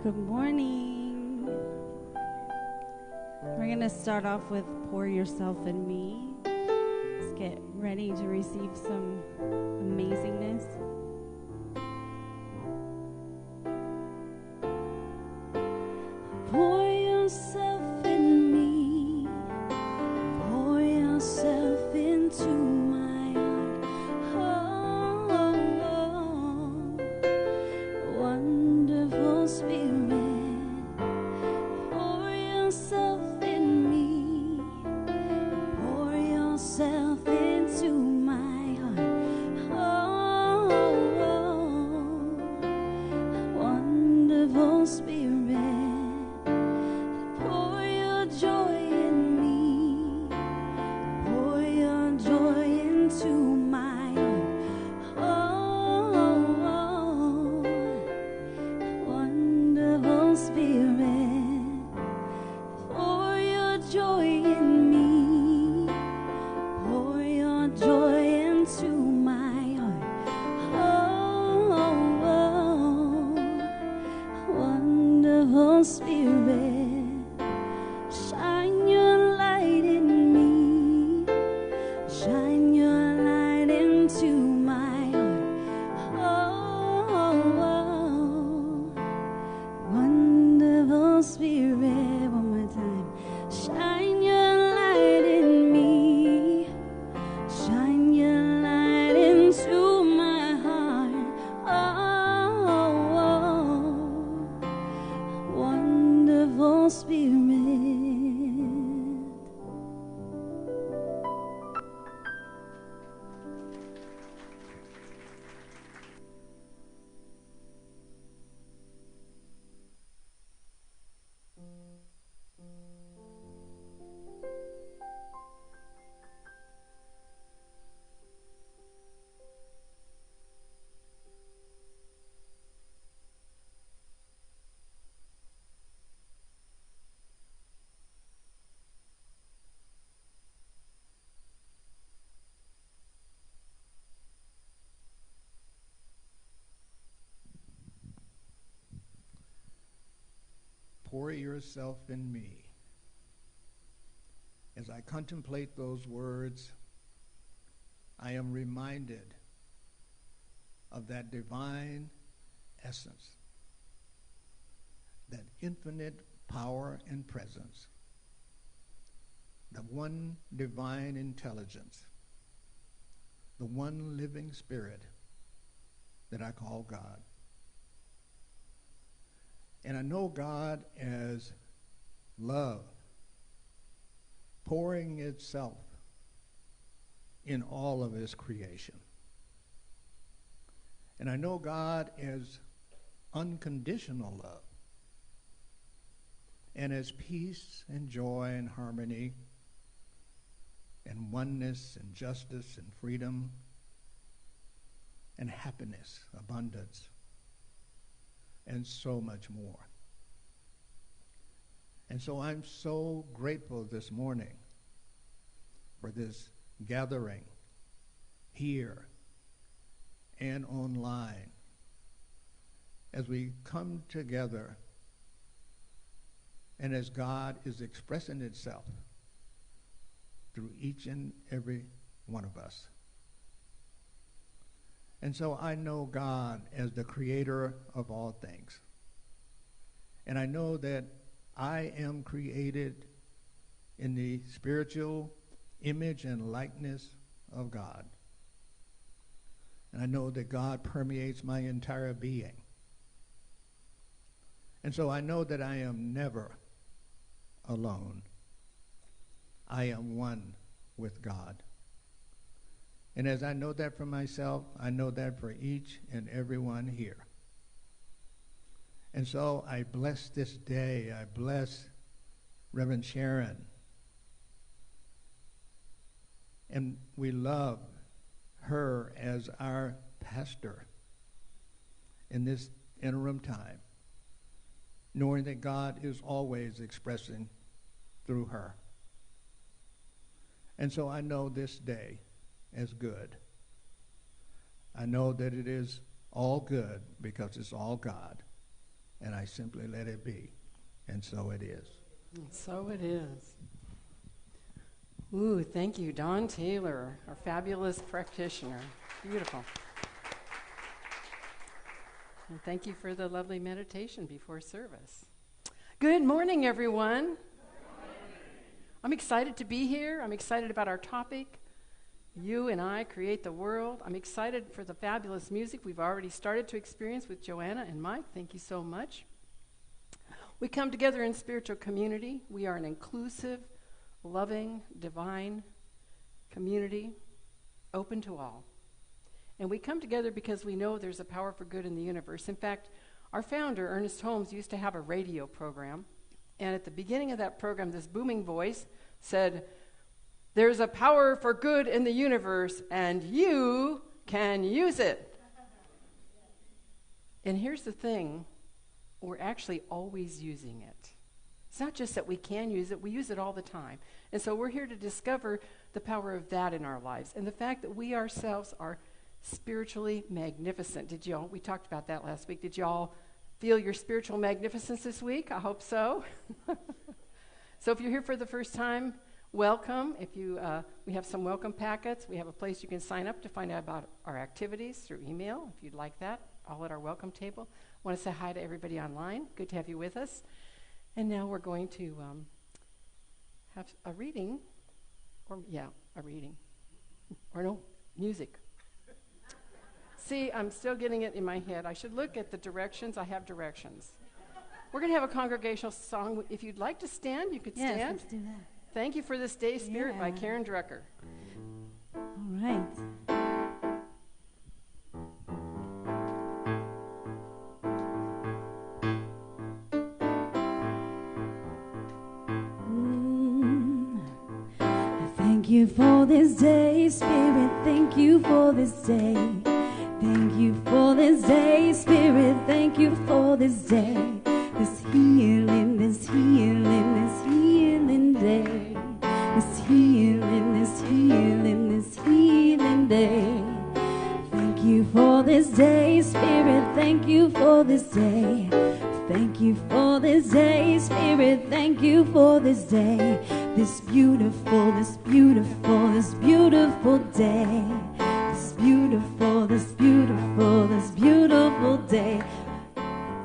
Good morning. We're going to start off with Pour Yourself in Me. Let's get ready to receive some amazingness. Pour yourself in me. Pour yourself into my heart. Oh, wonderful Spirit. Pour yourself in me. As I contemplate those words, I am reminded of that divine essence, that infinite power and presence, the one divine intelligence, the one living spirit that I call God. And I know God as love, pouring itself in all of his creation. And I know God as unconditional love, and as peace and joy and harmony and oneness and justice and freedom and happiness, abundance, and so much more. And so I'm so grateful this morning for this gathering here and online as we come together and as God is expressing itself through each and every one of us. And so I know God as the creator of all things. And I know that I am created in the spiritual image and likeness of God. And I know that God permeates my entire being. And so I know that I am never alone. I am one with God. And as I know that for myself, I know that for each and every one here. And so I bless this day. I bless Reverend Sharon. And we love her as our pastor in this interim time, knowing that God is always expressing through her. And so I know this day as good. I know that it is all good because it's all God. and I simply let it be. And so it is. And so it is. Ooh, thank you, Don Taylor, our fabulous practitioner. Beautiful. And thank you for the lovely meditation before service. Good morning, everyone. I'm excited to be here. I'm excited about our topic. You and I create the world. I'm excited for the fabulous music we've already started to experience with Joanna and Mike. Thank you so much. We come together in spiritual community. We are an inclusive, loving, divine community, open to all. And we come together because we know there's a power for good in the universe. In fact, our founder, Ernest Holmes, used to have a radio program. And at the beginning of that program, this booming voice said, "There's a power for good in the universe, and you can use it." And here's the thing. We're actually always using it. It's not just that we can use it, we use it all the time. And so we're here to discover the power of that in our lives and the fact that we ourselves are spiritually magnificent. We talked about that last week. Did y'all feel your spiritual magnificence this week? I hope so. So if you're here for the first time, welcome. We have some welcome packets. We have a place you can sign up to find out about our activities through email, if you'd like that, all at our welcome table. I want to say hi to everybody online. Good to have you with us. And now we're going to have a reading, music. See, I'm still getting it in my head. I should look at the directions. I have directions. We're going to have a congregational song. If you'd like to stand, you could stand. Yes, let's do that. Thank You for This Day, Spirit by Karen Drucker. All right. Thank you for this day, Spirit. Thank you for this day. Thank you for this day, Spirit. Thank you for this day. This healing, this healing, this healing day. This healing, this healing, this healing day. Thank you for this day, Spirit. Thank you for this day. Thank you for this day, Spirit. Thank you for this day. This beautiful, this beautiful, this beautiful day. This beautiful, this beautiful, this beautiful day.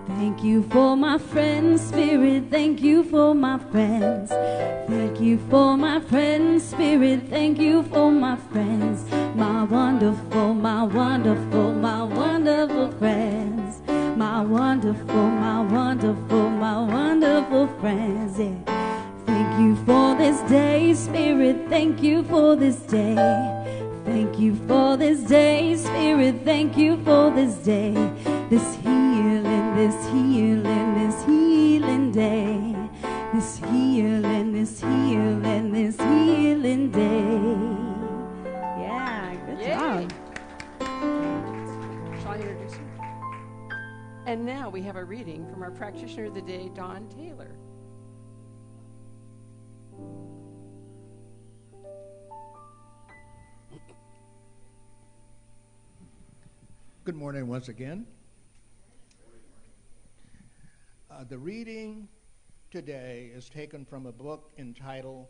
Thank you for my friends, Spirit. Thank you for my friends. Thank you for my friends, Spirit. Thank you for my friends. My wonderful, my wonderful, my wonderful friends. My wonderful, my wonderful, my wonderful friends. Yeah. Thank you for this day, Spirit. Thank you for this day. Thank you for this day, Spirit. Thank you for this day. This healing, this healing, this healing day. This healing, this healing, this healing day. Yeah, good job. Shall I introduce you? And now we have a reading from our practitioner of the day, Don Taylor. Good morning once again. The reading today is taken from a book entitled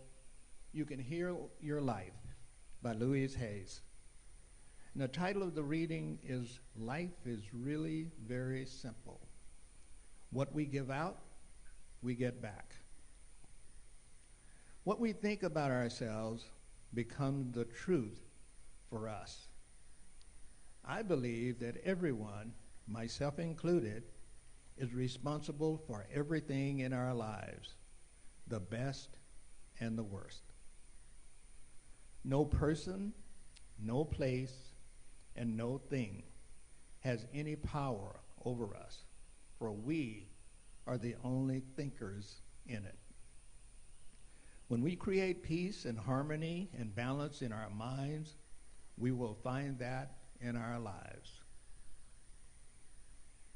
You Can Heal Your Life by Louise Hayes. And the title of the reading is Life is Really Very Simple. What we give out, we get back. What we think about ourselves becomes the truth for us. I believe that everyone, myself included, is responsible for everything in our lives, the best and the worst. No person, no place, and no thing has any power over us, for we are the only thinkers in it. When we create peace and harmony and balance in our minds, we will find that in our lives.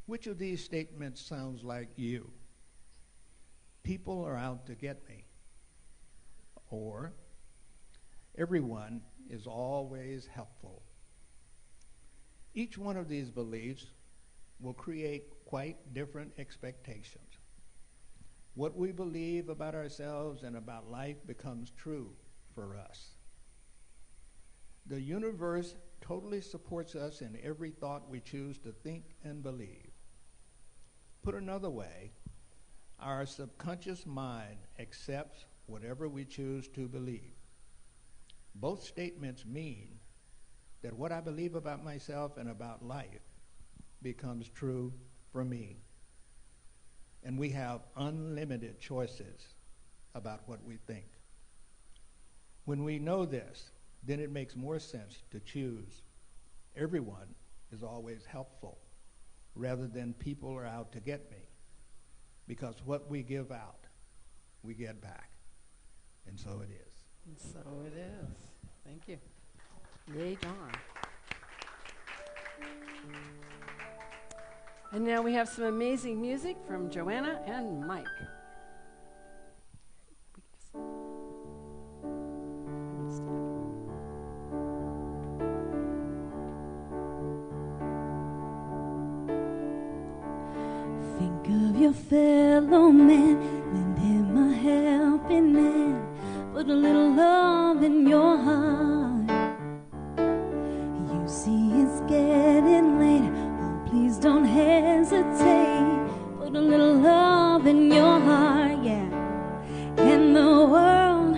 Which of these statements sounds like you? People are out to get me. Or everyone is always helpful. Each one of these beliefs will create quite different expectations. What we believe about ourselves and about life becomes true for us. The universe totally supports us in every thought we choose to think and believe. Put another way, our subconscious mind accepts whatever we choose to believe. Both statements mean that what I believe about myself and about life becomes true for me. And we have unlimited choices about what we think. When we know this, then it makes more sense to choose everyone is always helpful rather than people are out to get me. Because what we give out, we get back. And so it is. And so it is. Thank you. Yay, John. And now we have some amazing music from Joanna and Mike. Think of your fellow man, lend him a helping hand, put a little love in your heart. You see it's getting late, oh please don't hesitate, put a little love in your heart, yeah. And the world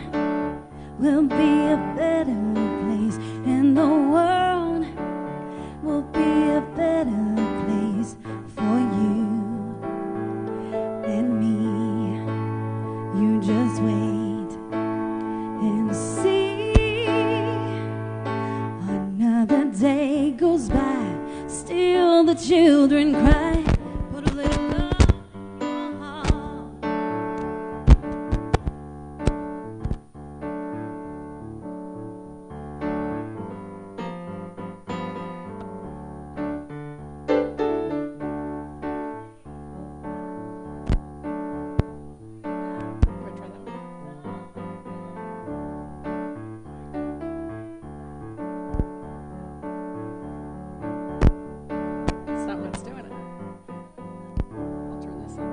will be a better place, and the world will be a better place for you and me. You just wait and see. Another day goes by, still the children cry. Put a little love in your heart. We'll try that one. It's not what's doing it. I'll turn this on.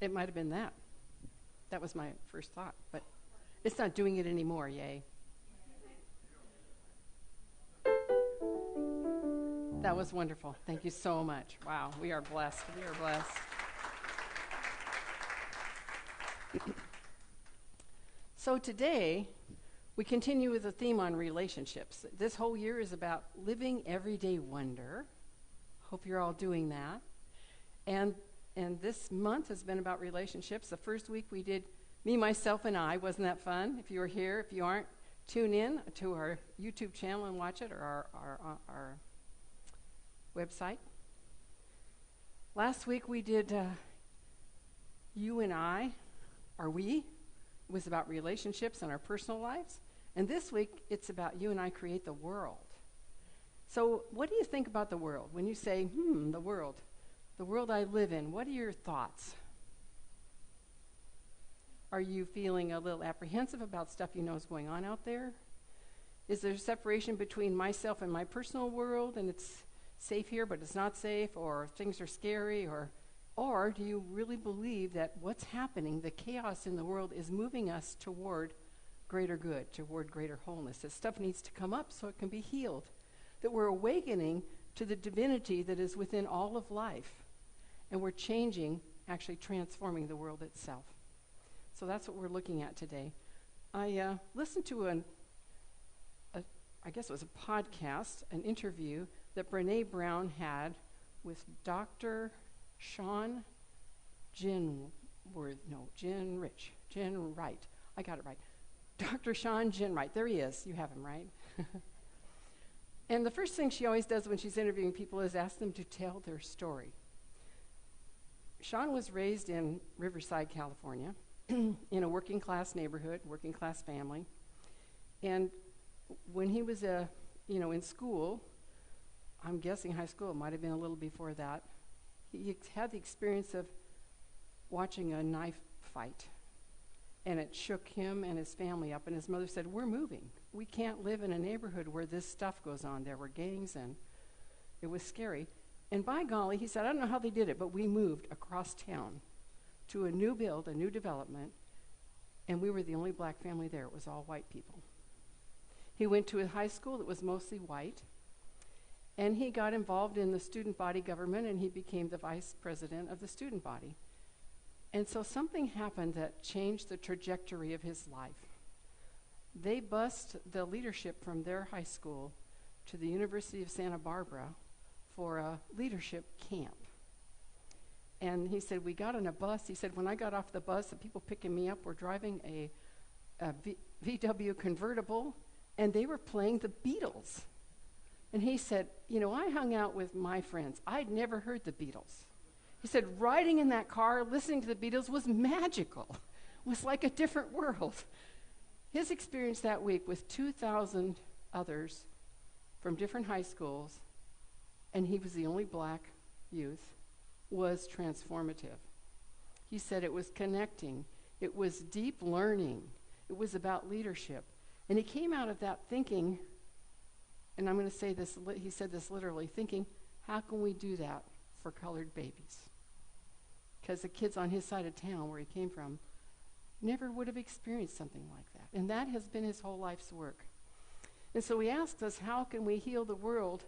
It might have been that. That was my first thought, but it's not doing it anymore, yay. That was wonderful. Thank you so much. Wow, we are blessed. We are blessed. So today, we continue with the theme on relationships. This whole year is about living everyday wonder. Hope you're all doing that. And this month has been about relationships. The first week we did Me, Myself, and I. Wasn't that fun? If you were here, if you aren't, tune in to our YouTube channel and watch it, or our website. Last week we did You and I, Are We? It was about relationships and our personal lives. And this week it's about You and I Create the World. So what do you think about the world? When you say, the world I live in, what are your thoughts? Are you feeling a little apprehensive about stuff you know is going on out there? Is there separation between myself and my personal world, and it's safe here, but it's not safe, or things are scary, or do you really believe that what's happening, the chaos in the world, is moving us toward greater good, toward greater wholeness, that stuff needs to come up so it can be healed, that we're awakening to the divinity that is within all of life, and we're changing, actually transforming the world itself. So that's what we're looking at today. I listened to I guess it was a podcast, an interview that Brene Brown had with Dr. Sean Wright. I got it right. Dr. Sean Wright. There he is. You have him, right? And the first thing she always does when she's interviewing people is ask them to tell their story. Sean was raised in Riverside, California, in a working class neighborhood, working class family. And when he was in school, I'm guessing high school, it might have been a little before that, he had the experience of watching a knife fight. And it shook him and his family up. And his mother said, "We're moving. We can't live in a neighborhood where this stuff goes on." There were gangs, and it was scary. And by golly, he said, I don't know how they did it, but we moved across town to a new build, a new development, and we were the only black family there. It was all white people. He went to a high school that was mostly white, and he got involved in the student body government, and he became the vice president of the student body. And so something happened that changed the trajectory of his life. They bused the leadership from their high school to the University of Santa Barbara for a leadership camp. And he said, we got on a bus. He said, when I got off the bus, the people picking me up were driving a VW convertible, and they were playing the Beatles. And he said, I hung out with my friends. I'd never heard the Beatles. He said, riding in that car, listening to the Beatles was magical. It was like a different world. His experience that week with 2,000 others from different high schools, and he was the only black youth, was transformative. He said it was connecting. It was deep learning. It was about leadership. And he came out of that thinking, and I'm going to say this, he said this literally, thinking, how can we do that for colored babies? Because the kids on his side of town, where he came from, never would have experienced something like that. And that has been his whole life's work. And so he asked us, how can we heal the world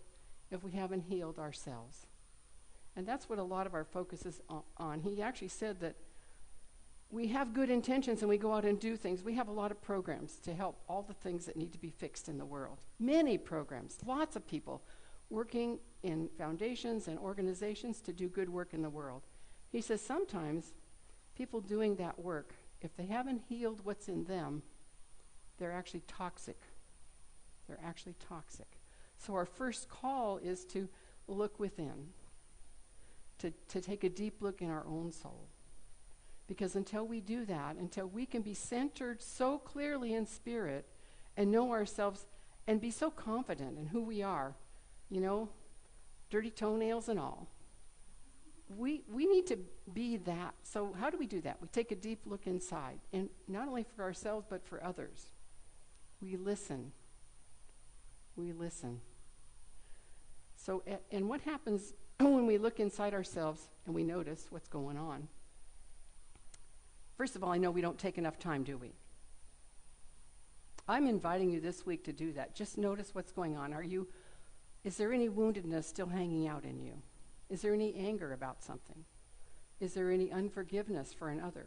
if we haven't healed ourselves? And that's what a lot of our focus is on. He actually said that we have good intentions and we go out and do things. We have a lot of programs to help all the things that need to be fixed in the world. Many programs, lots of people working in foundations and organizations to do good work in the world. He says sometimes people doing that work, if they haven't healed what's in them, they're actually toxic. They're actually toxic. So our first call is to look within, to take a deep look in our own soul. Because until we do that, until we can be centered so clearly in spirit and know ourselves and be so confident in who we are, dirty toenails and all, we need to be that. So how do we do that? We take a deep look inside, and not only for ourselves but for others. We listen. We listen. So, and what happens when we look inside ourselves and we notice what's going on? First of all, I know we don't take enough time, do we? I'm inviting you this week to do that. Just notice what's going on. Is there any woundedness still hanging out in you? Is there any anger about something? Is there any unforgiveness for another?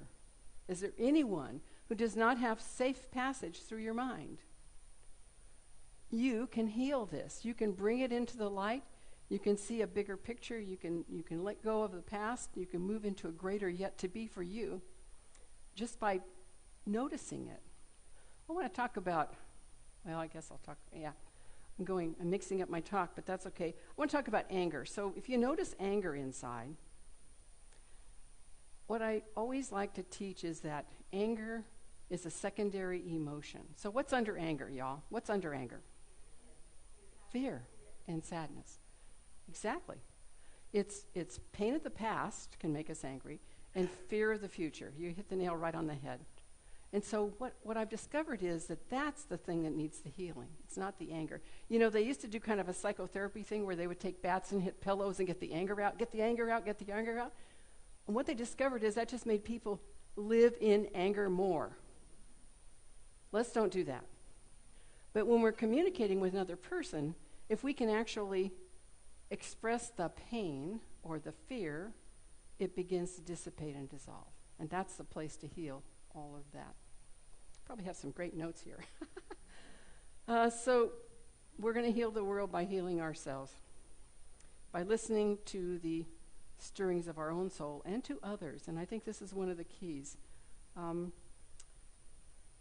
Is there anyone who does not have safe passage through your mind? You can heal this. You can bring it into the light. You can see a bigger picture. You can let go of the past. You can move into a greater yet to be for you just by noticing it. I want to talk about, I guess I'll talk, I'm mixing up my talk, but that's okay. I want to talk about anger. So if you notice anger inside, what I always like to teach is that anger is a secondary emotion. So what's under anger, y'all? What's under anger? Fear and sadness. Exactly. It's pain of the past can make us angry, and fear of the future. You hit the nail right on the head. And so what I've discovered is that that's the thing that needs the healing. It's not the anger. You know, they used to do kind of a psychotherapy thing where they would take bats and hit pillows and get the anger out, get the anger out, get the anger out. And what they discovered is that just made people live in anger more. Let's don't do that. But when we're communicating with another person, if we can actually express the pain or the fear, it begins to dissipate and dissolve. And that's the place to heal all of that. Probably have some great notes here. So we're going to heal the world by healing ourselves, by listening to the stirrings of our own soul and to others. And I think this is one of the keys.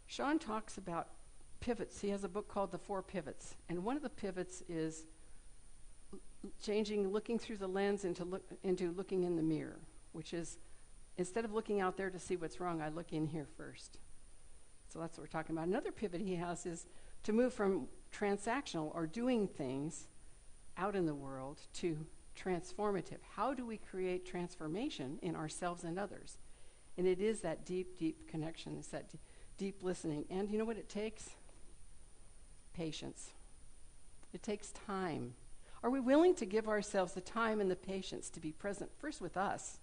Sean talks about pivots. He has a book called The 4 Pivots. And one of the pivots is looking through the lens into looking in the mirror, which is instead of looking out there to see what's wrong, I look in here first. So that's what we're talking about. Another pivot he has is to move from transactional or doing things out in the world to transformative. How do we create transformation in ourselves and others? And it is that deep, deep connection. It's that deep listening. And you know what it takes? Patience. It takes time. Are we willing to give ourselves the time and the patience to be present first with us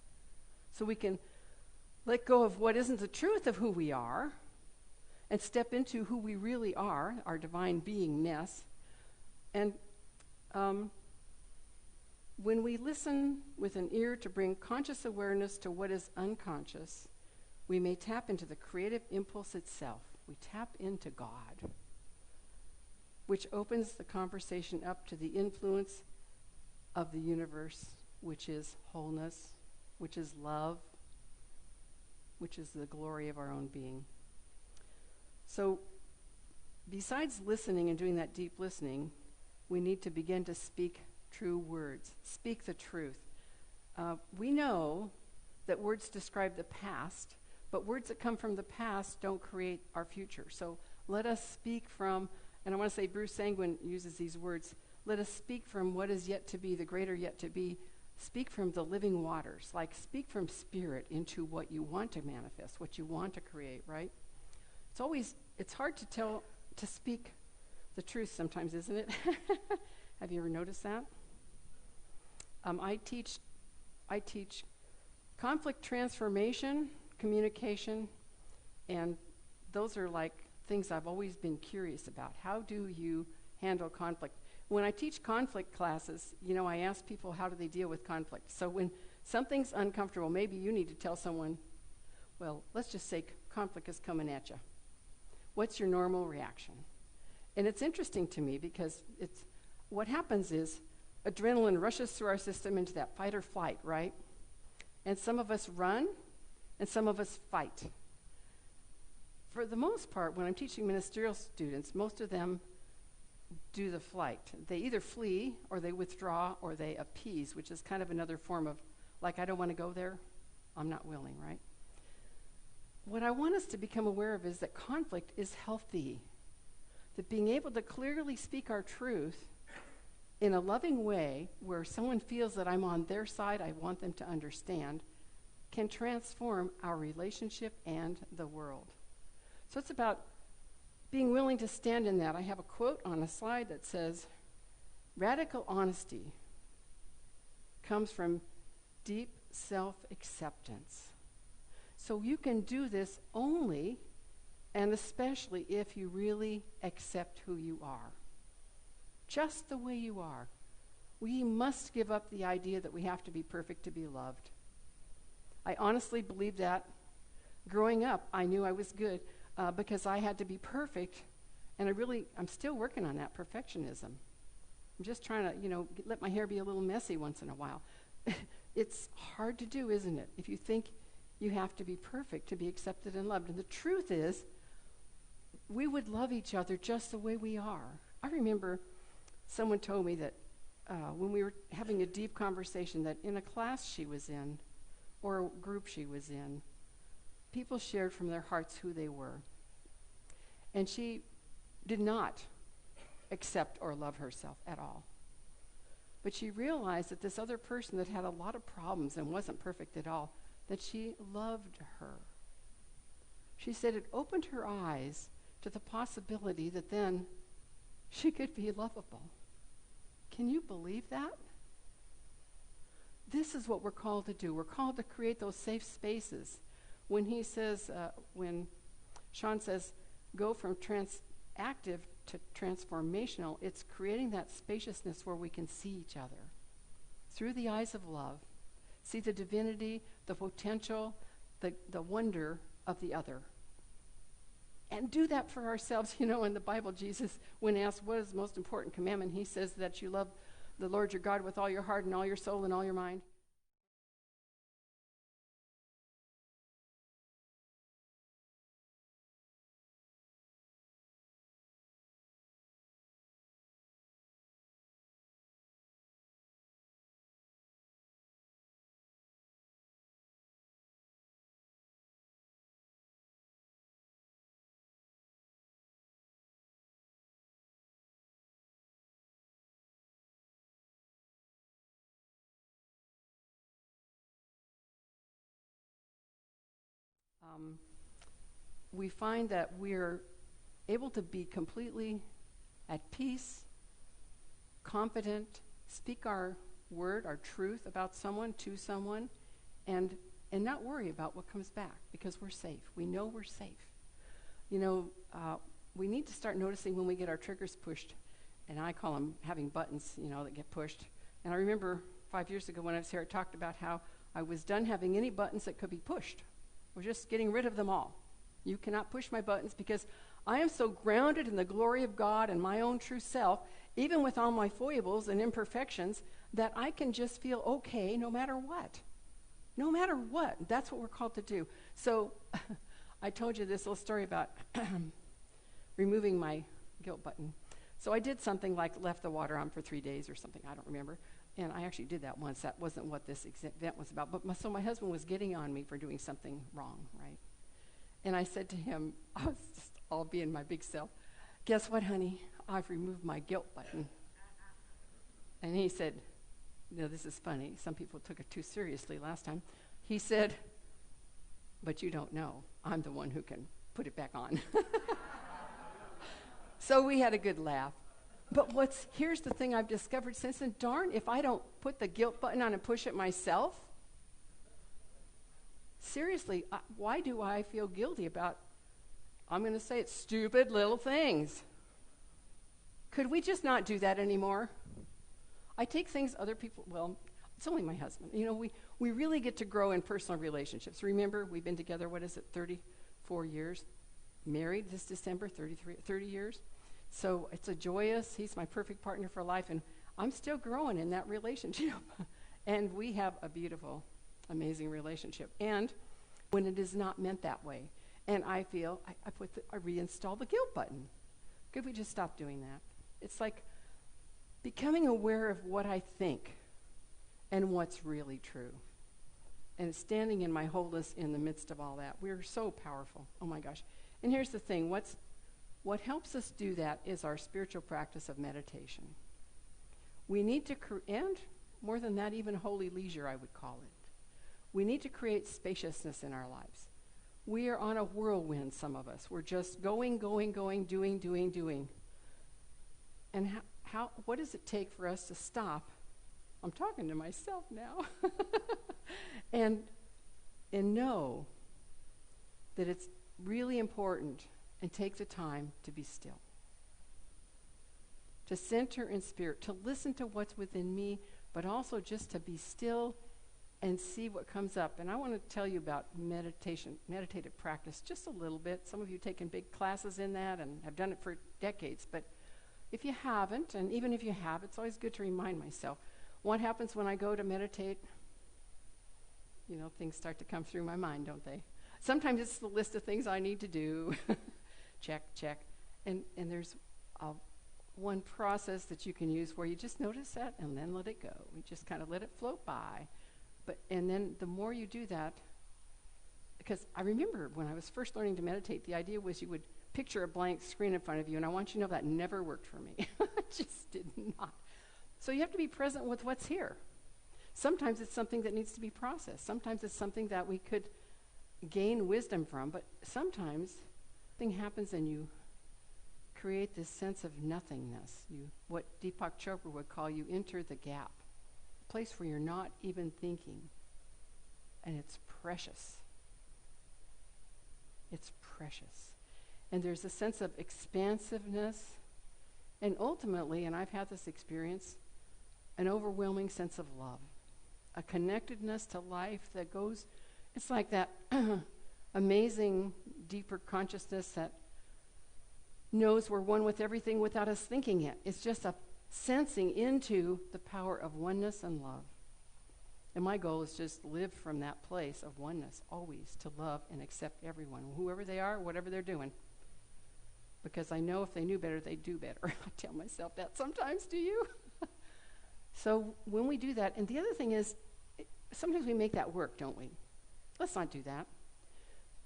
so we can let go of what isn't the truth of who we are and step into who we really are, our divine beingness? And when we listen with an ear to bring conscious awareness to what is unconscious, we may tap into the creative impulse itself. We tap into God, which opens the conversation up to the influence of the universe, which is wholeness, which is love, which is the glory of our own being. So besides listening and doing that deep listening, we need to begin to speak true words. Speak the truth. We know that words describe the past, but words that come from the past don't create our future. So let us speak from, and I want to say Bruce Sanguin uses these words, let us speak from what is yet to be, the greater yet to be. Speak from the living waters, like speak from spirit into what you want to manifest, what you want to create, right? It's hard to speak the truth sometimes, isn't it? Have you ever noticed that? I teach conflict transformation, communication, and those are like things I've always been curious about. How do you handle conflict? When I teach conflict classes, I ask people how do they deal with conflict. So when something's uncomfortable, maybe you need to tell someone, well, let's just say conflict is coming at you. What's your normal reaction? And it's interesting to me because what happens is adrenaline rushes through our system into that fight or flight, right? And some of us run and some of us fight. For the most part, when I'm teaching ministerial students, most of them do the flight. They either flee or they withdraw or they appease, which is kind of another form of, like, I don't want to go there, I'm not willing, right? What I want us to become aware of is that conflict is healthy. That being able to clearly speak our truth in a loving way where someone feels that I'm on their side, I want them to understand, can transform our relationship and the world. So it's about being willing to stand in that. I have a quote on a slide that says, radical honesty comes from deep self-acceptance. So you can do this only and especially if you really accept who you are. Just the way you are. We must give up the idea that we have to be perfect to be loved. I honestly believe that. Growing up, I knew I was good because I had to be perfect, and I'm still working on that perfectionism. I'm just trying to, let my hair be a little messy once in a while. It's hard to do, isn't it? If you think you have to be perfect to be accepted and loved. And the truth is, we would love each other just the way we are. I remember someone told me that when we were having a deep conversation that in a class she was in or a group she was in, people shared from their hearts who they were. And she did not accept or love herself at all. But she realized that this other person that had a lot of problems and wasn't perfect at all, that she loved her. She said it opened her eyes to the possibility that then she could be lovable. Can you believe that? This is what we're called to do. We're called to create those safe spaces. When he says, when Sean says, go from active to transformational, it's creating that spaciousness where we can see each other through the eyes of love, see the divinity, the potential, the wonder of the other. And do that for ourselves. You know, in the Bible, Jesus, when asked what is the most important commandment, he says that you love the Lord your God with all your heart and all your soul and all your mind. We find that we're able to be completely at peace, confident, speak our word, our truth about someone, to someone, and not worry about what comes back because we're safe. We know we're safe. You know, we need to start noticing when we get our triggers pushed, and I call them having buttons, you know, that get pushed. And I remember 5 years ago when I was here, I talked about how I was done having any buttons that could be pushed. I was just getting rid of them all. You cannot push my buttons because I am so grounded in the glory of God and my own true self, even with all my foibles and imperfections, that I can just feel okay no matter what. No matter what. That's what we're called to do. So I told you this little story about removing my guilt button. So I did something like left the water on for 3 days or something. I don't remember. And I actually did that once. That wasn't what this event was about. But so my husband was getting on me for doing something wrong, right? And I said to him, I was just all being my big self, guess what, honey? I've removed my guilt button. And he said, no, this is funny. Some people took it too seriously last time. He said, but you don't know. I'm the one who can put it back on. So we had a good laugh. But here's the thing I've discovered since then, darn, if I don't put the guilt button on and push it myself, seriously, why do I feel guilty about, I'm going to say it, stupid little things? Could we just not do that anymore? I take things other people, well, it's only my husband. You know, we really get to grow in personal relationships. Remember, we've been together, 34 years? Married this December, 30 years. So it's a joyous, he's my perfect partner for life, and I'm still growing in that relationship. And we have a beautiful, amazing relationship. And when it is not meant that way, and I feel, I reinstall the guilt button. Could we just stop doing that? It's like becoming aware of what I think and what's really true. And standing in my wholeness in the midst of all that. We're so powerful. Oh my gosh. And here's the thing, what helps us do that is our spiritual practice of meditation. We need to, and more than that, even holy leisure, I would call it. We need to create spaciousness in our lives. We are on a whirlwind, some of us. We're just going, doing. And what does it take for us to stop? I'm talking to myself now. and know that it's really important and take the time to be still. To center in spirit, to listen to what's within me, but also just to be still and see what comes up. And I want to tell you about meditative practice just a little bit. Some of you have taken big classes in that and have done it for decades. But if you haven't, and even if you have, it's always good to remind myself. What happens when I go to meditate? You know, things start to come through my mind, don't they? Sometimes it's the list of things I need to do. check. And there's one process that you can use where you just notice that and then let it go. You just kind of let it float by. And then the more you do that, because I remember when I was first learning to meditate, the idea was you would picture a blank screen in front of you, and I want you to know that never worked for me. It just did not. So you have to be present with what's here. Sometimes it's something that needs to be processed. Sometimes it's something that we could gain wisdom from, but sometimes thing happens and you create this sense of nothingness. What Deepak Chopra would call, you enter the gap, a place where you're not even thinking, and it's precious. It's precious. And there's a sense of expansiveness, and ultimately, and I've had this experience, an overwhelming sense of love, a connectedness to life that goes, it's like that amazing, deeper consciousness that knows we're one with everything without us thinking it. It's just a sensing into the power of oneness and love. And my goal is just live from that place of oneness, always to love and accept everyone, whoever they are, whatever they're doing. Because I know if they knew better, they'd do better. I tell myself that sometimes, do you? So when we do that, and the other thing is, sometimes we make that work, don't we? Let's not do that.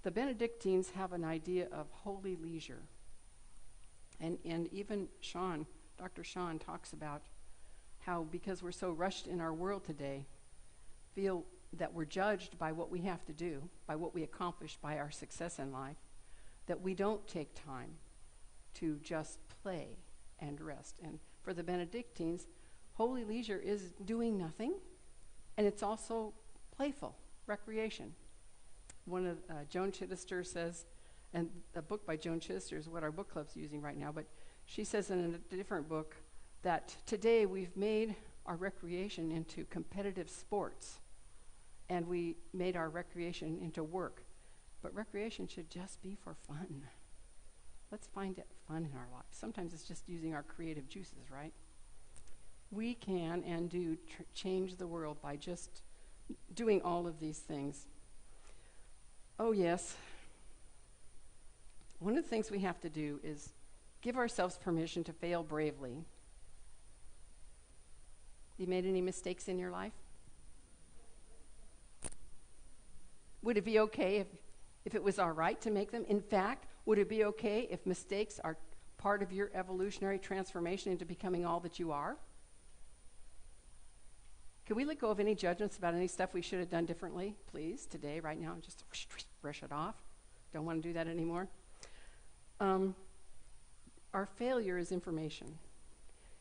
The Benedictines have an idea of holy leisure. And even Dr. Sean talks about how, because we're so rushed in our world today, feel that we're judged by what we have to do, by what we accomplish, by our success in life, that we don't take time to just play and rest. And for the Benedictines, holy leisure is doing nothing, and it's also playful, recreation. One of Joan Chittister says, and a book by Joan Chittister is what our book club's using right now, but she says in a different book that today we've made our recreation into competitive sports, and we made our recreation into work. But recreation should just be for fun. Let's find it fun in our lives. Sometimes it's just using our creative juices, right? We can and do change the world by just doing all of these things. Oh, yes. One of the things we have to do is give ourselves permission to fail bravely. You made any mistakes in your life? Would it be okay if it was all right to make them? In fact, would it be okay if mistakes are part of your evolutionary transformation into becoming all that you are? Can we let go of any judgments about any stuff we should have done differently, please, today, right now, and just brush it off? Don't want to do that anymore. Our failure is information.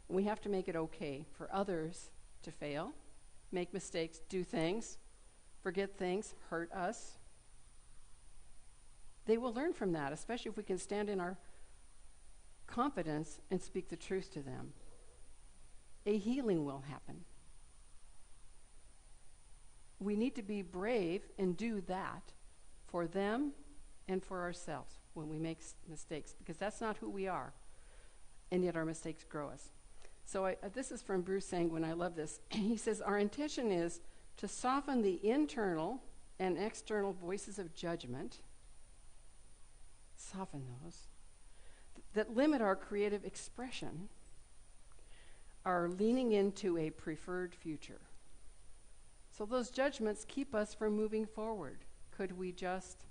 We have to make it okay for others to fail, make mistakes, do things, forget things, hurt us. They will learn from that, especially if we can stand in our confidence and speak the truth to them. A healing will happen. We need to be brave and do that for them and for ourselves when we make mistakes, because that's not who we are, and yet our mistakes grow us. So this is from Bruce Sanguin. I love this. He says, our intention is to soften the internal and external voices of judgment, soften those, that limit our creative expression, are leaning into a preferred future. So those judgments keep us from moving forward. Could we just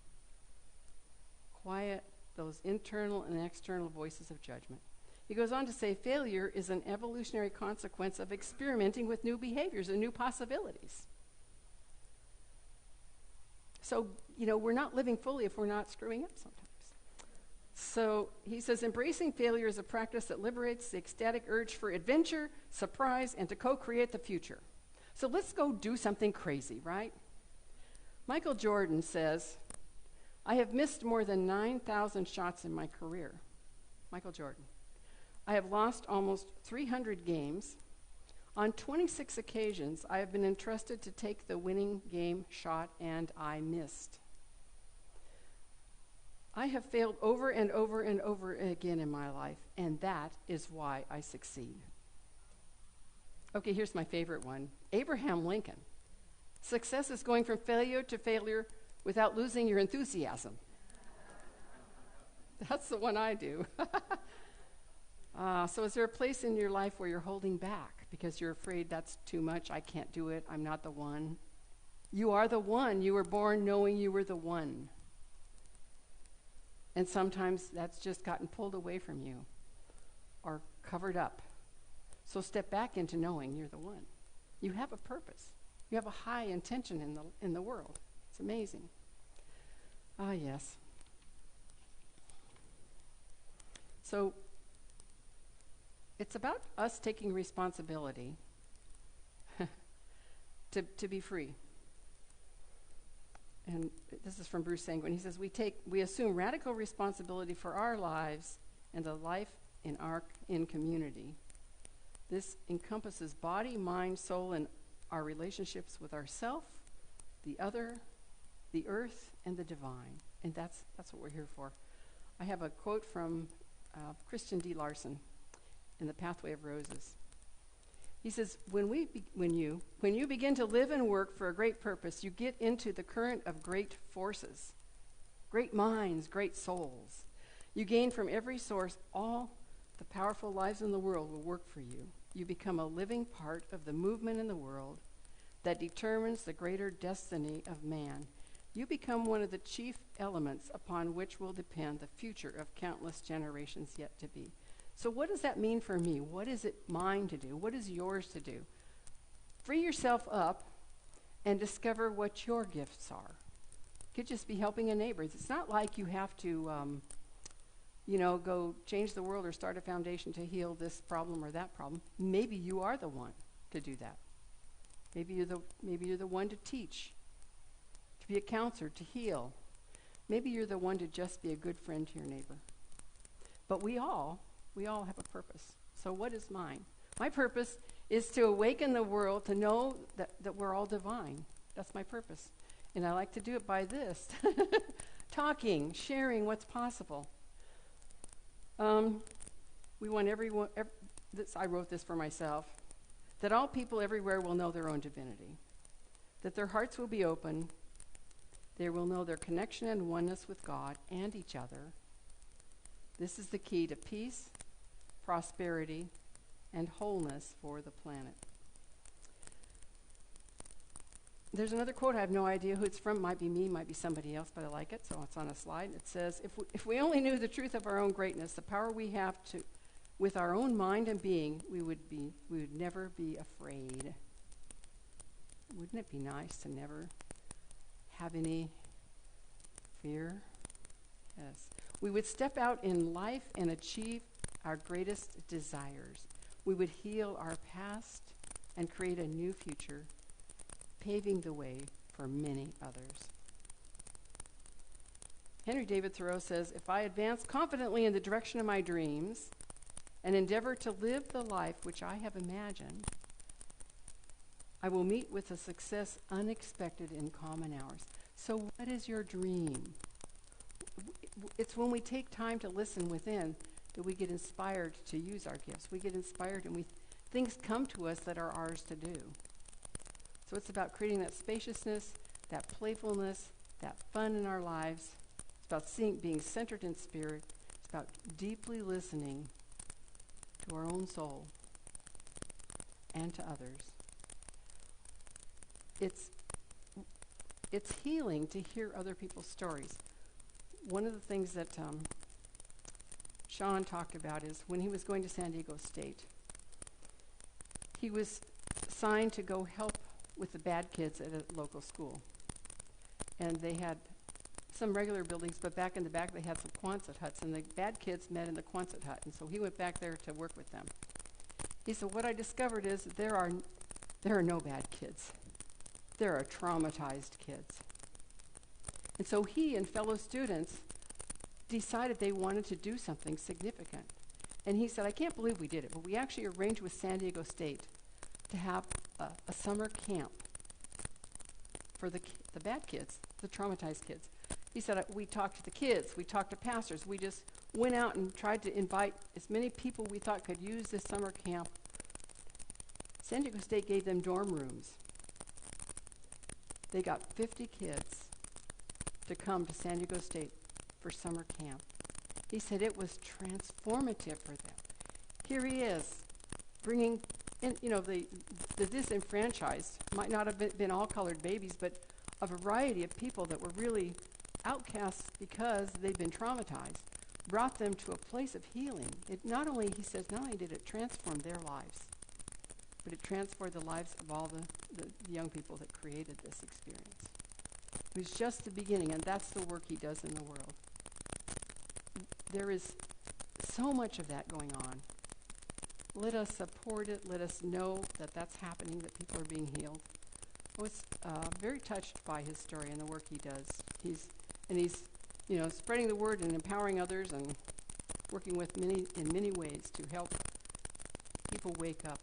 quiet those internal and external voices of judgment? He goes on to say, failure is an evolutionary consequence of experimenting with new behaviors and new possibilities. So, we're not living fully if we're not screwing up sometimes. So he says, embracing failure is a practice that liberates the ecstatic urge for adventure, surprise, and to co-create the future. So let's go do something crazy, right? Michael Jordan says, I have missed more than 9,000 shots in my career. Michael Jordan. I have lost almost 300 games. On 26 occasions, I have been entrusted to take the winning game shot, and I missed. I have failed over and over and over again in my life, and that is why I succeed. Okay, here's my favorite one. Abraham Lincoln. Success is going from failure to failure without losing your enthusiasm. That's the one I do. So is there a place in your life where you're holding back because you're afraid that's too much, I can't do it, I'm not the one? You are the one. You were born knowing you were the one. And sometimes that's just gotten pulled away from you or covered up. So step back into knowing you're the one. You have a purpose. You have a high intention in the world. It's amazing. Ah, yes. So it's about us taking responsibility to be free. And this is from Bruce Sanguine. He says, we assume radical responsibility for our lives and the life in community. This encompasses body, mind, soul, and our relationships with ourself, the other, the earth, and the divine. And that's what we're here for. I have a quote from Christian D. Larson in The Pathway of Roses. He says, when you begin to live and work for a great purpose, you get into the current of great forces, great minds, great souls. You gain from every source. All the powerful lives in the world will work for you. You become a living part of the movement in the world that determines the greater destiny of man. You become one of the chief elements upon which will depend the future of countless generations yet to be. So what does that mean for me? What is it mine to do? What is yours to do? Free yourself up and discover what your gifts are. It could just be helping a neighbor. It's not like you have to, go change the world or start a foundation to heal this problem or that problem. Maybe you are the one to do that. Maybe you're the one to teach, to be a counselor, to heal. Maybe you're the one to just be a good friend to your neighbor. But we all have a purpose. So what is mine? My purpose is to awaken the world to know that we're all divine. That's my purpose. And I like to do it by this. Talking, sharing what's possible. We want everyone, I wrote this for myself, that all people everywhere will know their own divinity. That their hearts will be open. They will know their connection and oneness with God and each other. This is the key to peace, prosperity, and wholeness for the planet. There's another quote. I have no idea who it's from. Might be me, might be somebody else, but I like it, so it's on a slide. It says, if we only knew the truth of our own greatness, the power we have to, with our own mind and being, we would never be afraid. Wouldn't it be nice to never have any fear? Yes. We would step out in life and achieve our greatest desires. We would heal our past and create a new future, paving the way for many others. Henry David Thoreau says, if I advance confidently in the direction of my dreams and endeavor to live the life which I have imagined, I will meet with a success unexpected in common hours. So what is your dream? It's when we take time to listen within that we get inspired to use our gifts. We get inspired and things come to us that are ours to do. So it's about creating that spaciousness, that playfulness, that fun in our lives. It's about being centered in spirit. It's about deeply listening to our own soul and to others. It's healing to hear other people's stories. One of the things that Sean talked about is when he was going to San Diego State, he was assigned to go help with the bad kids at a local school. And they had some regular buildings, but back in the back they had some Quonset huts, and the bad kids met in the Quonset hut, and so he went back there to work with them. He said, what I discovered is there are no bad kids. There are traumatized kids. And so he and fellow students decided they wanted to do something significant. And he said, I can't believe we did it, but we actually arranged with San Diego State to have a summer camp for the bad kids, the traumatized kids. He said, we talked to the kids, we talked to pastors, we just went out and tried to invite as many people we thought could use this summer camp. San Diego State gave them dorm rooms. They got 50 kids to come to San Diego State for summer camp. He said it was transformative for them. Here he is, bringing in, the disenfranchised, might not have been all colored babies, but a variety of people that were really outcasts because they'd been traumatized, brought them to a place of healing. He says, not only did it transform their lives, but it transformed the lives of all the young people that created this experience. I was just the beginning, and that's the work he does in the world. There is so much of that going on. Let us support it. Let us know that that's happening, that people are being healed. I was very touched by his story and the work he does. He's spreading the word and empowering others and working in many ways to help people wake up,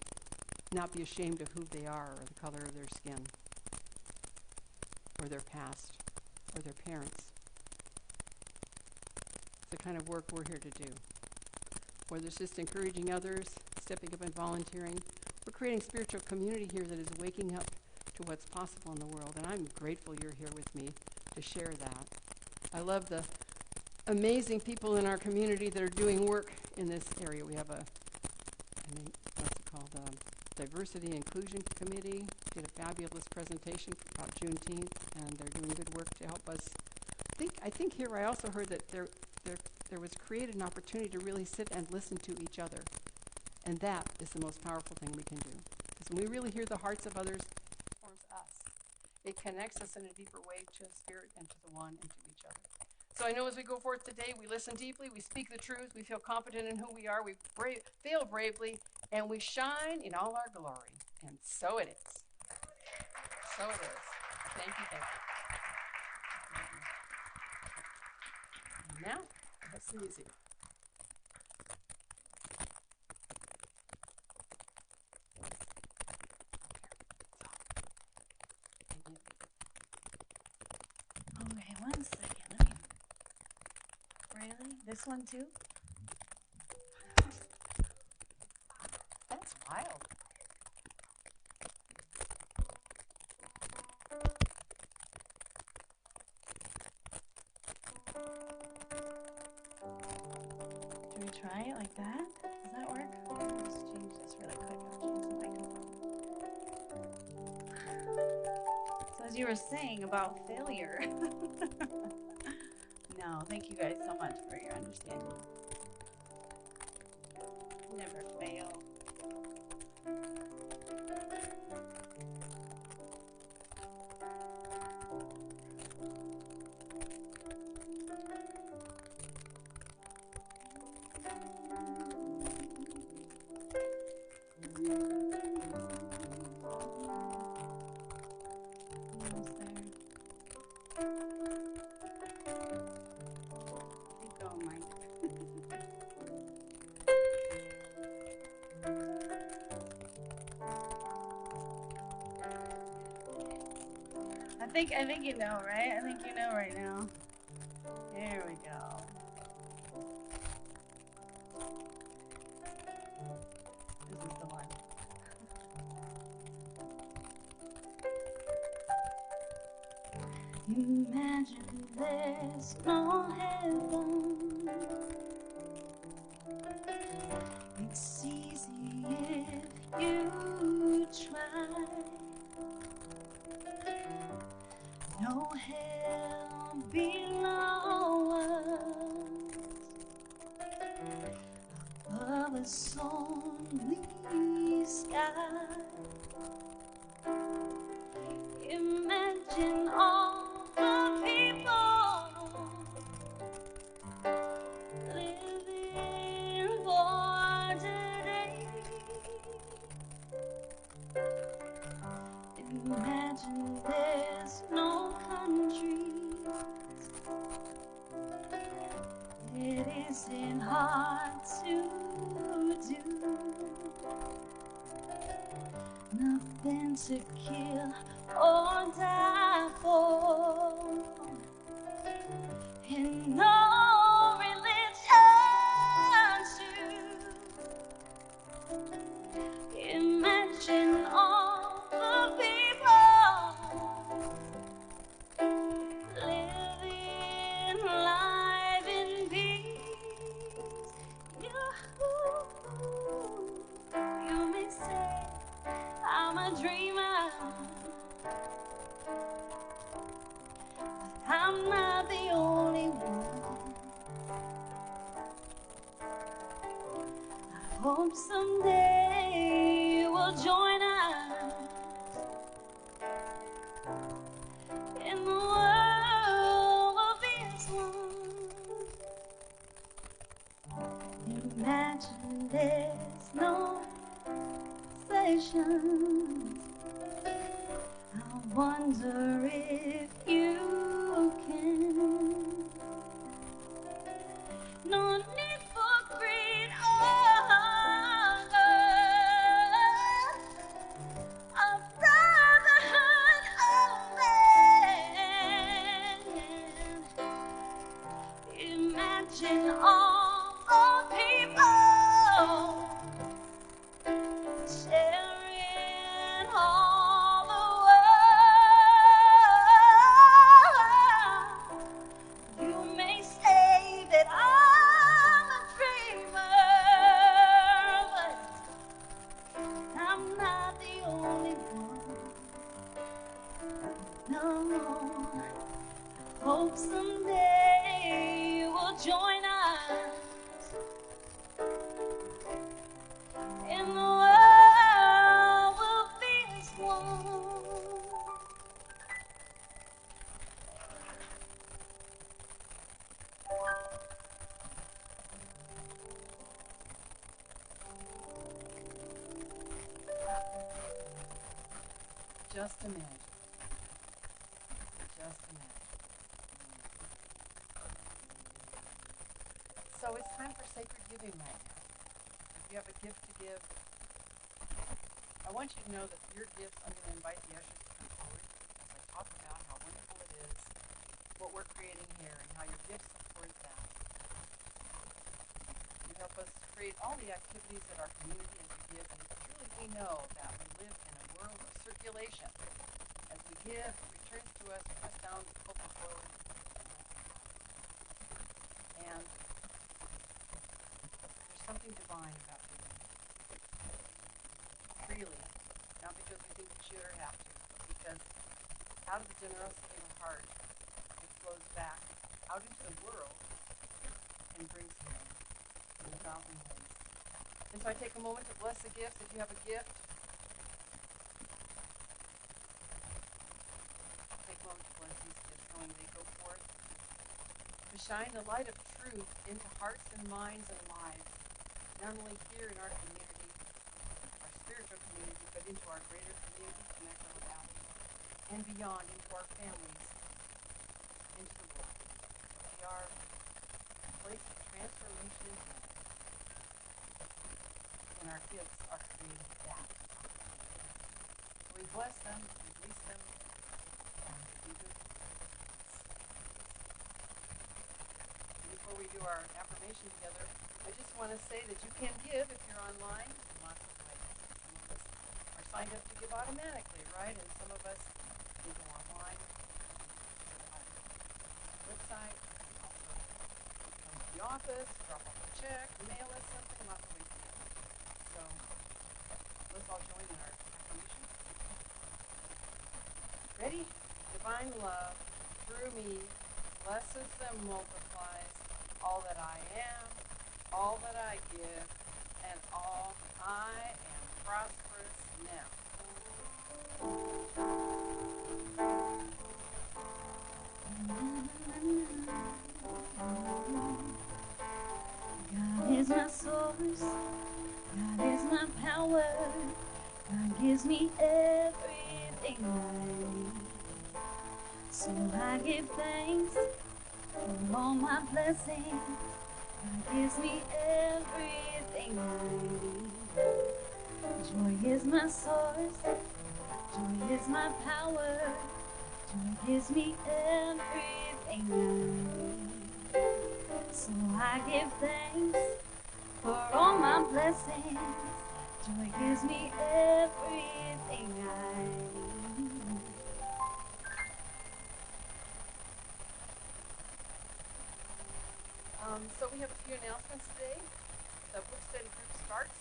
not be ashamed of who they are or the color of their skin or their past or their parents. It's the kind of work we're here to do. Whether it's just encouraging others, stepping up and volunteering, we're creating spiritual community here that is waking up to what's possible in the world, and I'm grateful you're here with me to share that. I love the amazing people in our community that are doing work in this area. We have Diversity and Inclusion Committee. Did a fabulous presentation about Juneteenth, and they're doing good work to help us. I think here I also heard that there was created an opportunity to really sit and listen to each other, and that is the most powerful thing we can do. Because when we really hear the hearts of others, it forms us. It connects us in a deeper way to the Spirit and to the one and to each other. So I know as we go forth today, we listen deeply, we speak the truth, we feel confident in who we are, we fail bravely, and we shine in all our glory. And so it is. So it is. Thank you. Now, let's see easier. Okay, 1 second. Let me. Really? This one too? That's wild. Do we try it like that? Does that work? I'll just change this really quick. I'll change the microphone. So as you were saying about failure. No, thank you guys so much for your understanding. Never fail. Almost there. Keep going, Mike. I think you know, right? I think you know right now. There we go. This is the one. Imagine there's no heaven. It's easy if you try. No hell below us, above us only sky. Imagine all the people living for today. Imagine there's no countries. It isn't hard to do. Nothing to kill or die for, and no religion too. Imagine all the people living life in peace. You may say I'm a dreamer, but I'm not the only one. I hope someday you will join us in the world. wonder if you can. No need for greed or hunger, a brotherhood of man. Imagine all the people sharing all the world. You may say that I'm a dreamer, but I'm not the only one. No, hope someday you will join us and the world will be as one. Just imagine. Just imagine. So it's time for sacred giving right now. If you have a gift to give, I want you to know that your gifts, I'm going to invite the ushers to come forward as I talk about how wonderful it is, what we're creating here, and how your gifts support that. You help us create all the activities that our community as we give, and truly we know that we live in a world of circulation. As we give, it returns to us, pressed down, overflowed. And there's something divine about giving. Freely. Not because we think we should or have to, but because out of the generosity of our heart, it flows back out into the world and brings healing in a thousand ways. And so I take a moment to bless the gifts. If you have a gift, take a moment to bless these gifts, knowing they go forth to shine the light of truth into hearts and minds and lives, not only here in our community, our spiritual community, but into our greater community, Temecula Valley, and beyond, into our families, into the world. We are a place of transformation and healing. And our gifts are creating that. We bless them, we release them, and we do good. Before we do our affirmation together, I just want to say that you can give if you're online in lots of ways. Some of us are signed up to give automatically, right? And some of us can go online, website, also come to the office, drop off a check, mail us something, lots of ways to give. So let's all join in our affirmation. Ready? Divine love through me blesses and multiplies all that I am, all that I give, and all I am prosperous now. God is my source, God is my power, God gives me everything I need. So I give thanks for all my blessings, God gives me everything I need. Joy is my source, joy is my power, joy gives me everything I need. So I give thanks for all my blessings, joy gives me everything I need. So we have a few announcements today. The book study group starts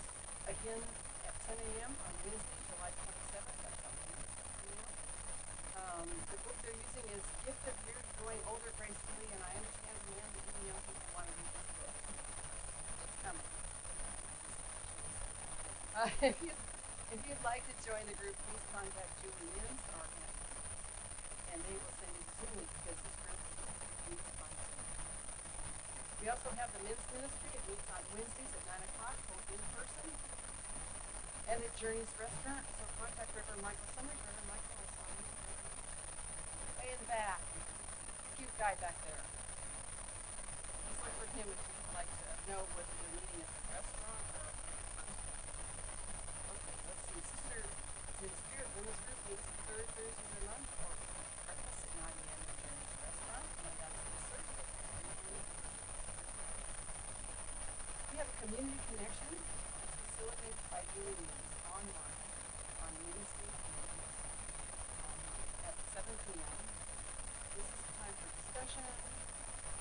again at 10 a.m. on Wednesday, July 27th. That's on Wednesday. The book they're using is Gift of Years, Growing Older Gracefully, and I understand from them that even young people want to read this book. It's coming. If you'd like to join the group, please contact Julie Mims, our organizer, and they will send you the Zoom link because this group meets on Zoom. We also have the men's ministry. It meets on Wednesdays at 9 o'clock, both in person and at Journey's Restaurant. So contact Reverend Michael Summers. Reverend Michael, I saw you. guy back there. Let's look for him if you'd like to know whether they're meeting at the restaurant or. Okay, let's see. Sister in the Spirit Women's Group meets the third Thursday of the month for breakfast at 9 a.m. at Jerry's restaurant, and that's this Thursday. We have a community connection that's facilitated by doing these online on Wednesday evenings at 7 p.m. This is a time for discussion,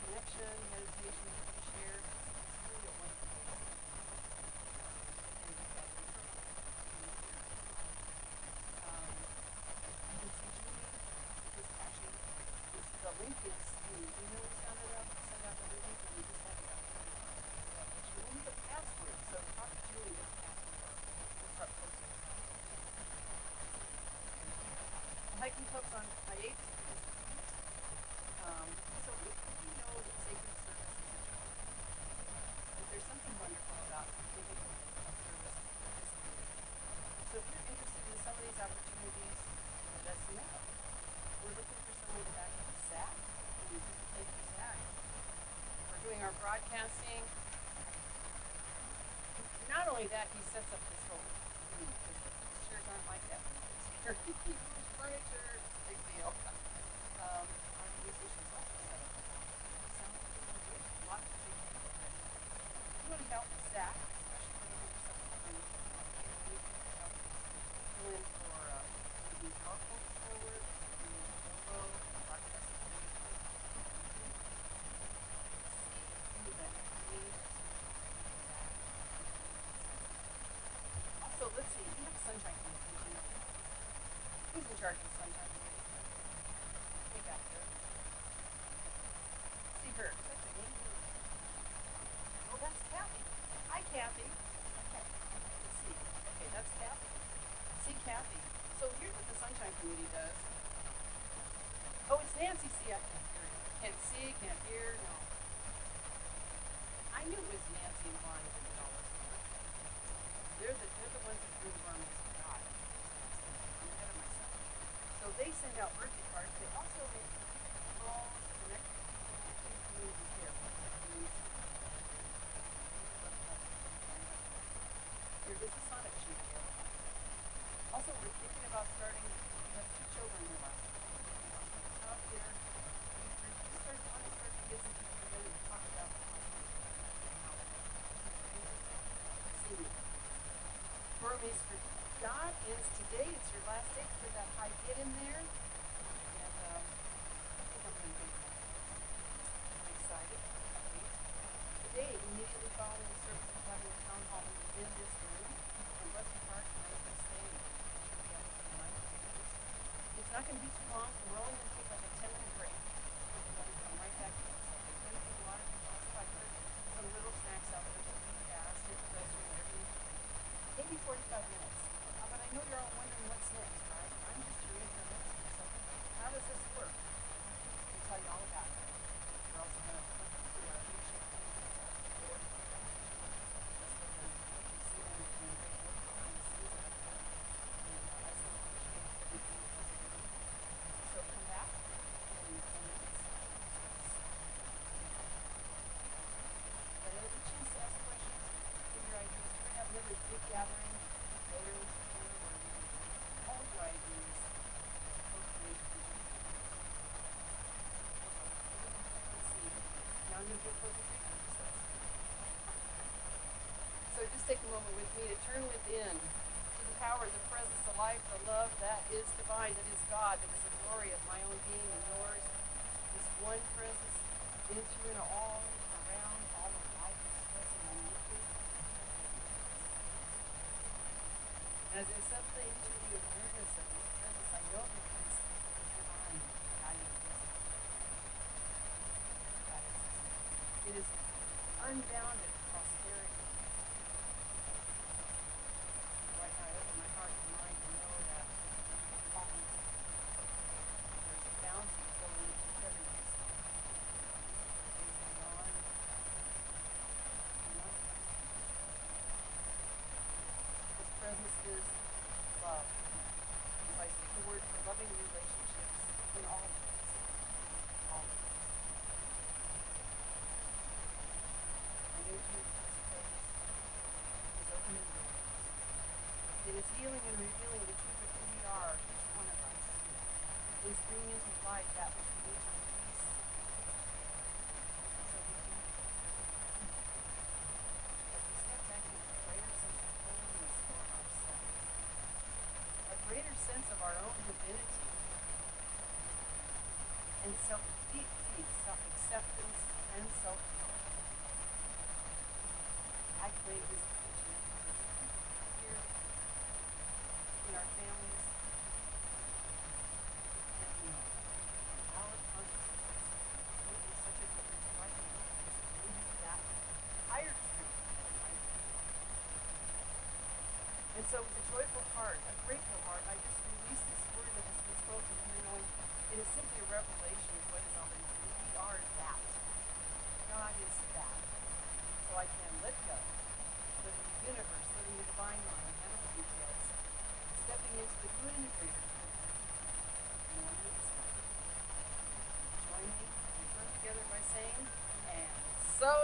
connection, meditation, and share. It's really a wonderful place. And we've got the you can see Julie, because actually the link is in the email we send out every week, and we just have it up there. But you will need a password, so talk to Julie with the password. We'll start posting it. I'll hiking folks on hiatus. So we know that sacred service is a joy. But there's something wonderful about giving a service to this community. So if you're interested in some of these opportunities, let us know. We're looking for someone to back up Zach. We thank you, Zach. We're doing our broadcasting. Not only that, he sets up this whole room, because the chairs aren't like that. He moves furniture. It's a big deal. Our musicians also set up sound good. A lot of big people. If you want to help Zach, especially for the some of the opportunity to help fill in for maybe PowerPoint forward, logo, broadcast information. See that need. Also, let's see, we have a sunshine committee. Who's in charge of the sunshine committee? Way back there. See her. Is that your name? Oh, that's Kathy. Hi, Kathy. Okay. Let's see. Okay, that's Kathy. See Kathy. So here's what the sunshine committee does. Oh, it's Nancy. See, I can't hear you. Can't see, can't hear. No. I knew it was Nancy and Bonnie that did all this work. They're the ones that bring Burmese to God. I'm ahead of myself. So they send out birthday cards. They also make calls, connect to community care. Here, this is Sonic sheet here. Also, we're thinking about starting. We have 2 children here last week. Out here, we start to get some people together to talk about how see. Burmese for God is today. It's your last day. Put that high get in there. And I think I'm going to do that. I'm excited. Today, immediately following the service, we're having a town hall in this room. And bless your heart, tonight we're staying. It's not going to be too long. We're only going to take like a 10-minute break. And then come right back in. So there's going to be a lot of people. I've heard some little snacks out there. So be fast. Hit the restroom, whatever you need. Maybe 45 minutes. But I know you're all wondering what's next, right? I'm just your internet. So how does this work? I'll tell you all about it. We're also going to look through our leadership board. Let's let them see them doing great work behind the scenes out there. And I so appreciate everything that they're doing. So come back in 10 minutes. But it'll be a chance to ask questions, give your ideas. We're going to have another big gathering later in September where we can all your ideas, hopefully. Let's see. Now I'm going to get closer to you. So just take a moment with me to turn within to the power, the presence, the life, the love that is divine, that is God, that is the glory of my own being and yours. This one presence in through and all around all of life expressing uniquely. And as I settle into the awareness of this presence, I know that it is divine, guiding it is unbounded prosperity. Right now, I open my heart and mind to know that there's a bounty flowing into everything. It's beyond. This presence is love.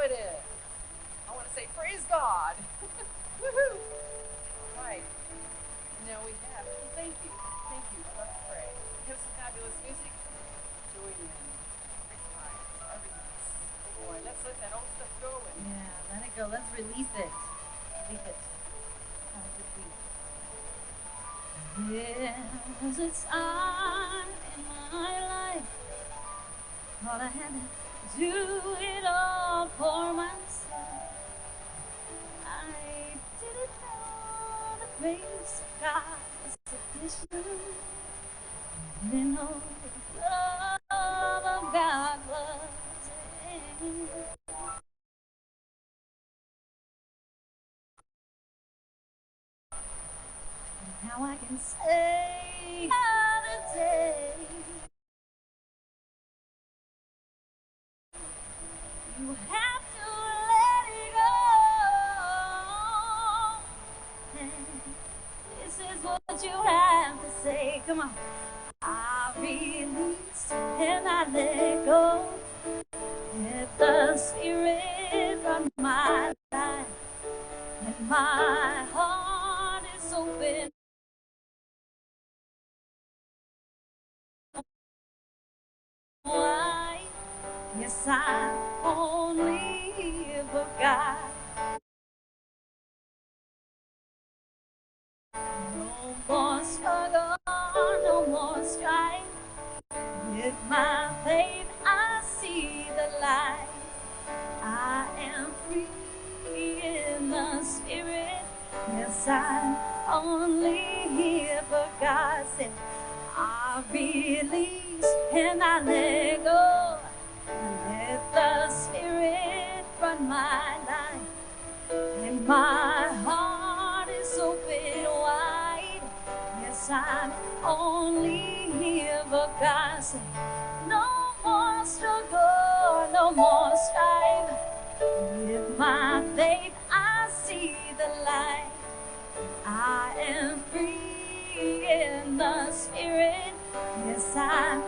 it is. I want to say praise God. Woohoo! All right. Now we have, thank you. Thank you. Let's pray. We have some fabulous music. Join in. Praise God. Our release. Oh boy, let's let that old stuff go. Yeah, let it go. Let's release it. Release it. Have a good week. There's a time in my life, thought I had to do it all for myself. I didn't know the grace of God was sufficient. I didn't know the love of God was in. Now I can say another day. You have to let it go. And this is what you have to say. Come on. I release and I let go. Let the Spirit run my life. And my heart is open. Why? Yes, I only live for God. No more struggle, no more strife. With my faith, I see the light. I am free in the Spirit. Yes, I'm only here for God. Said, I release and I let go. Let the Spirit run my life. And my heart is open wide. Yes, I'm only here for God. Say, no more struggle, no more strife. With my faith, I see the light. I am free in the Spirit. Yes, I'm